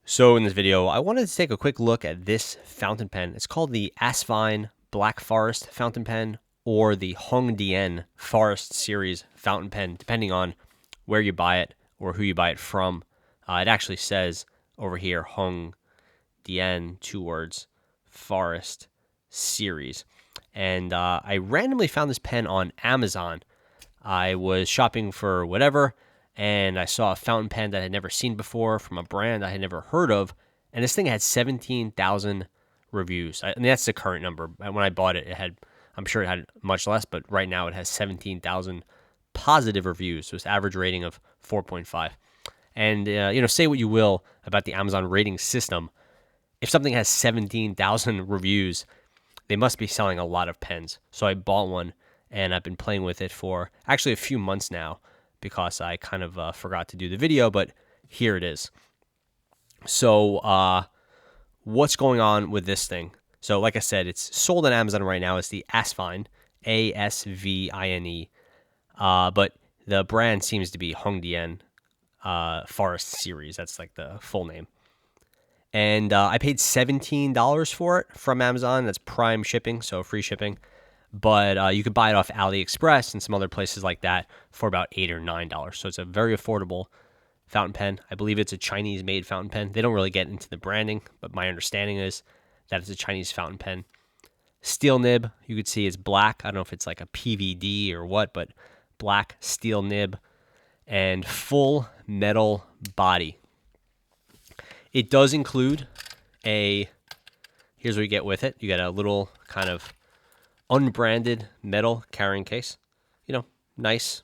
So in this video, I wanted to take a quick look at this fountain pen. It's called the Asvine Black Forest fountain pen or the Hongdian Forest series fountain pen, depending on where you buy it or who you buy it from. It actually says over here Hongdian, 2 words, Forest series. And I randomly found this pen on Amazon. I was shopping for whatever, and I saw a fountain pen that I had never seen before from a brand I had never heard of, and this thing had 17,000 reviews. I mean, that's the current number. When I bought it, I'm sure it had much less, but right now it has 17,000 positive reviews. So it's average rating of 4.5. And say what you will about the Amazon rating system. If something has 17,000 reviews, they must be selling a lot of pens. So I bought one, and I've been playing with it for actually a few months now because I kind of forgot to do the video, but here it is. So what's going on with this thing? So like I said, it's sold on Amazon right now. It's the Asvine, Asvine, but the brand seems to be Hongdian Forest Series. That's like the full name. And I paid $17 for it from Amazon. That's prime shipping, so free shipping. But you could buy it off AliExpress and some other places like that for about $8 or $9. So it's a very affordable fountain pen. I believe it's a Chinese-made fountain pen. They don't really get into the branding, but my understanding is that it's a Chinese fountain pen. Steel nib, you could see it's black. I don't know if it's like a PVD or what, but black steel nib and full metal body. It does include here's what you get with it. You get a little kind of unbranded metal carrying case. Nice.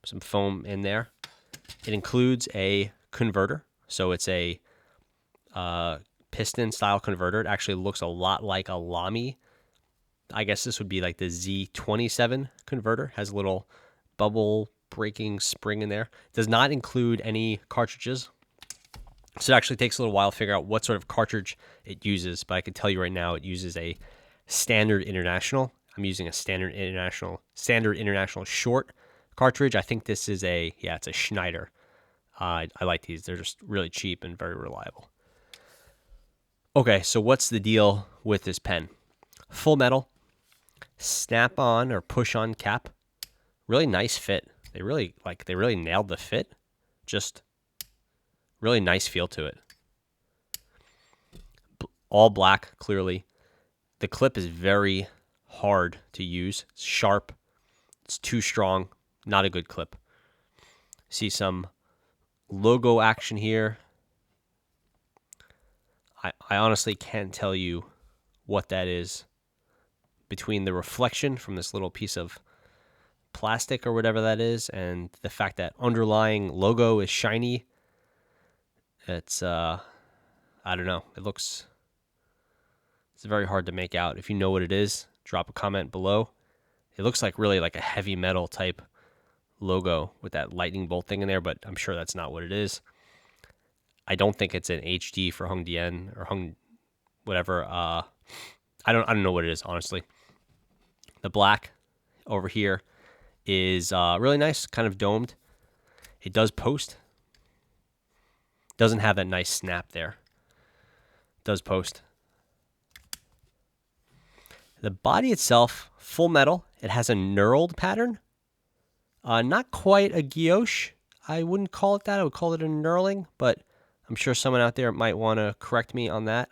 Some foam in there. It includes a converter. So it's a piston style converter. It actually looks a lot like a Lamy. I guess this would be like the Z27 converter. Has a little bubble breaking spring in there. It does not include any cartridges. So it actually takes a little while to figure out what sort of cartridge it uses, but I can tell you right now it uses a Standard International. I'm using a Standard International short cartridge. I think this is it's a Schneider. I like these. They're just really cheap and very reliable. Okay, so what's the deal with this pen? Full metal, snap-on or push-on cap. Really nice fit. They really nailed the fit. Just really nice feel to it. All black, clearly. The clip is very hard to use. It's sharp. It's too strong. Not a good clip. See some logo action here. I honestly can't tell you what that is between the reflection from this little piece of plastic or whatever that is and the fact that underlying logo is shiny. It's I don't know. It's very hard to make out. If you know what it is, drop a comment below. It looks like really like a heavy metal type logo with that lightning bolt thing in there, but I'm sure that's not what it is. I don't think it's an HD for Hongdian or whatever. I don't know what it is, honestly. The black over here is really nice, kind of domed. It does post. Doesn't have that nice snap there. It does post. The body itself, full metal. It has a knurled pattern. Not quite a guilloche. I wouldn't call it that. I would call it a knurling, but I'm sure someone out there might want to correct me on that.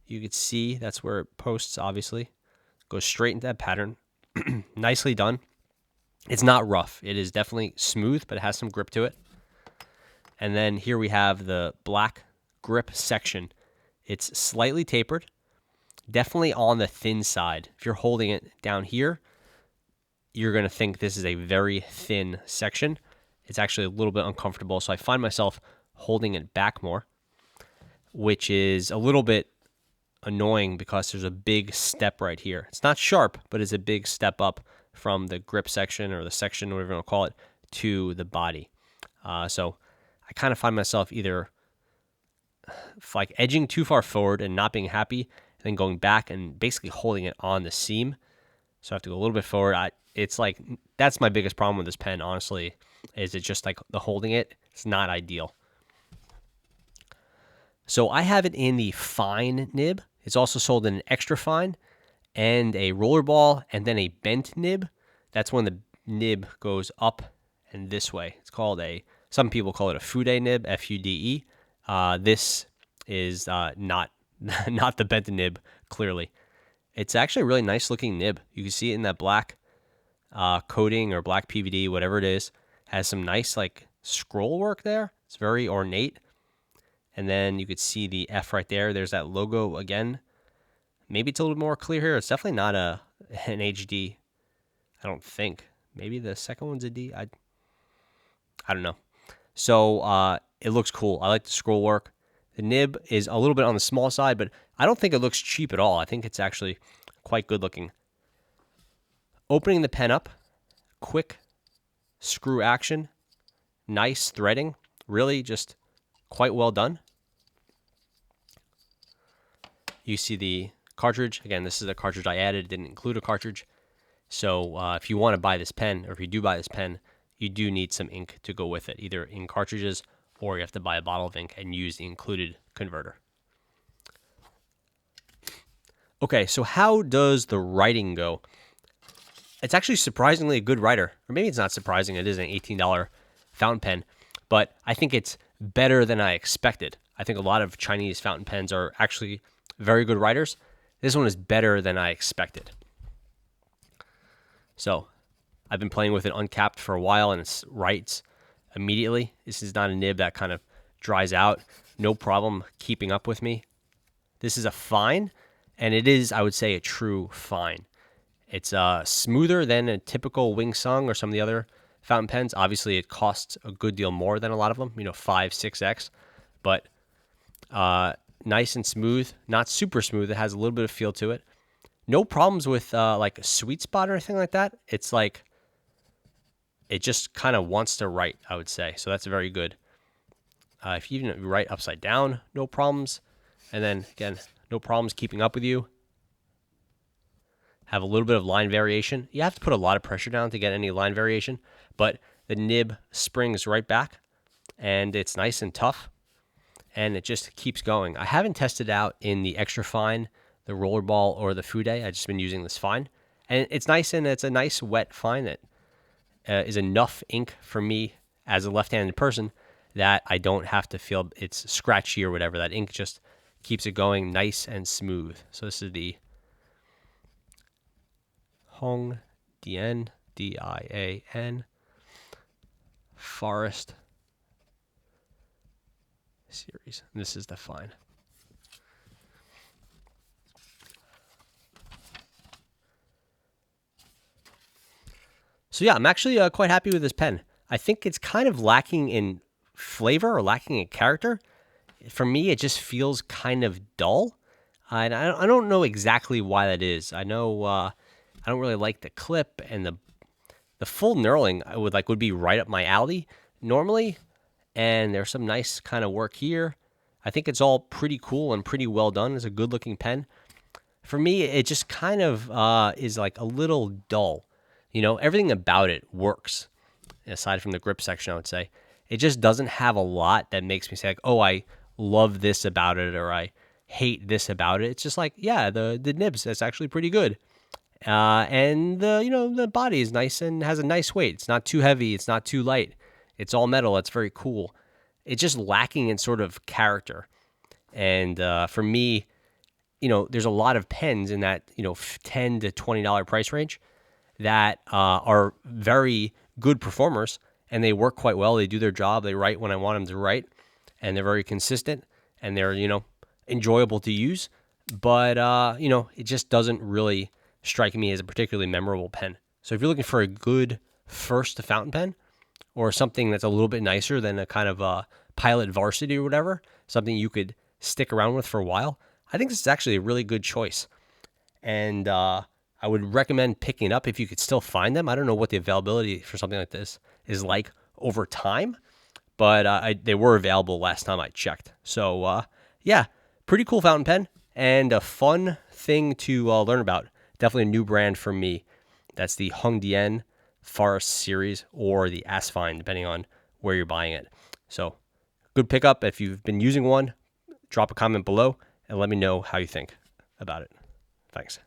You could see that's where it posts, obviously. Goes straight into that pattern. Nicely done. It's not rough. It is definitely smooth, but it has some grip to it. And then here we have the black grip section. It's slightly tapered. Definitely on the thin side. If you're holding it down here, you're going to think this is a very thin section. It's actually a little bit uncomfortable, so I find myself holding it back more, which is a little bit annoying because there's a big step right here. It's not sharp, but it's a big step up from the grip section or the section, whatever you want to call it, to the body. So I kind of find myself either like edging too far forward and not being happy, and then going back and basically holding it on the seam. So I have to go a little bit forward. It's like that's my biggest problem with this pen, honestly, is it's just like the holding it. It's not ideal. So I have it in the fine nib. It's also sold in an extra fine and a rollerball and then a bent nib. That's when the nib goes up and this way. It's called some people call it a fude nib, Fude. This is not not the bent nib, clearly. It's actually a really nice looking nib. You can see it in that black coating or black PVD, whatever it is. Has some nice like scroll work there. It's very ornate. And then you could see the F right there. There's that logo again. Maybe it's a little more clear here. It's definitely not an HD. I don't think. Maybe the second one's a D. I don't know. So it looks cool. I like the scroll work. The nib is a little bit on the small side, but I don't think it looks cheap at all. I think it's actually quite good looking. Opening the pen up, quick screw action, nice threading, really just quite well done. You see the cartridge. Again, this is a cartridge I added. It didn't include a cartridge. So if you want to buy this pen, or if you do buy this pen, you do need some ink to go with it, either in cartridges or you have to buy a bottle of ink and use the included converter. Okay, so how does the writing go? It's actually surprisingly a good writer. Or maybe it's not surprising. It is an $18 fountain pen. But I think it's better than I expected. I think a lot of Chinese fountain pens are actually very good writers. This one is better than I expected. So I've been playing with it uncapped for a while, and it writes immediately. This is not a nib that kind of dries out. No problem keeping up with me. This is a fine, and it is, I would say, a true fine. It's smoother than a typical Wing Sung or some of the other fountain pens. Obviously, it costs a good deal more than a lot of them, 5, 6x. But nice and smooth, not super smooth. It has a little bit of feel to it. No problems with like a sweet spot or anything like that. It's like it just kind of wants to write, I would say. So that's very good. If you even write upside down, no problems. And then again, no problems keeping up with you. Have a little bit of line variation. You have to put a lot of pressure down to get any line variation, but the nib springs right back, and it's nice and tough, and it just keeps going. I haven't tested out in the extra fine, the rollerball, or the Fude. I've just been using this fine, and it's nice, and it's a nice wet fine that is enough ink for me as a left-handed person that I don't have to feel it's scratchy or whatever. That ink just keeps it going nice and smooth. So this is the Hong Dian, Dian, Forest series. And this is the fine. So yeah, I'm actually quite happy with this pen. I think it's kind of lacking in flavor or lacking in character. For me, it just feels kind of dull. And I don't know exactly why that is. I know I don't really like the clip, and the full knurling would be right up my alley normally. And there's some nice kind of work here. I think it's all pretty cool and pretty well done. It's a good looking pen. For me, it just kind of is like a little dull. Everything about it works, aside from the grip section, I would say. It just doesn't have a lot that makes me say, like, oh, I love this about it, or I hate this about it. It's just like, yeah, the nibs, that's actually pretty good. And the body is nice and has a nice weight. It's not too heavy. It's not too light. It's all metal. It's very cool. It's just lacking in sort of character. And for me, there's a lot of pens in that, $10 to $20 price range that are very good performers, and they work quite well. They do their job. They write when I want them to write, and they're very consistent, and they're, enjoyable to use. But, it just doesn't really strike me as a particularly memorable pen. So if you're looking for a good first fountain pen, or something that's a little bit nicer than a kind of a Pilot Varsity or whatever, something you could stick around with for a while, I think this is actually a really good choice. And I would recommend picking it up if you could still find them. I don't know what the availability for something like this is like over time, but they were available last time I checked. So yeah, pretty cool fountain pen and a fun thing to learn about. Definitely a new brand for me. That's the Hongdian Forest series or the Asfine, depending on where you're buying it. So good pickup. If you've been using one, drop a comment below and let me know how you think about it. Thanks.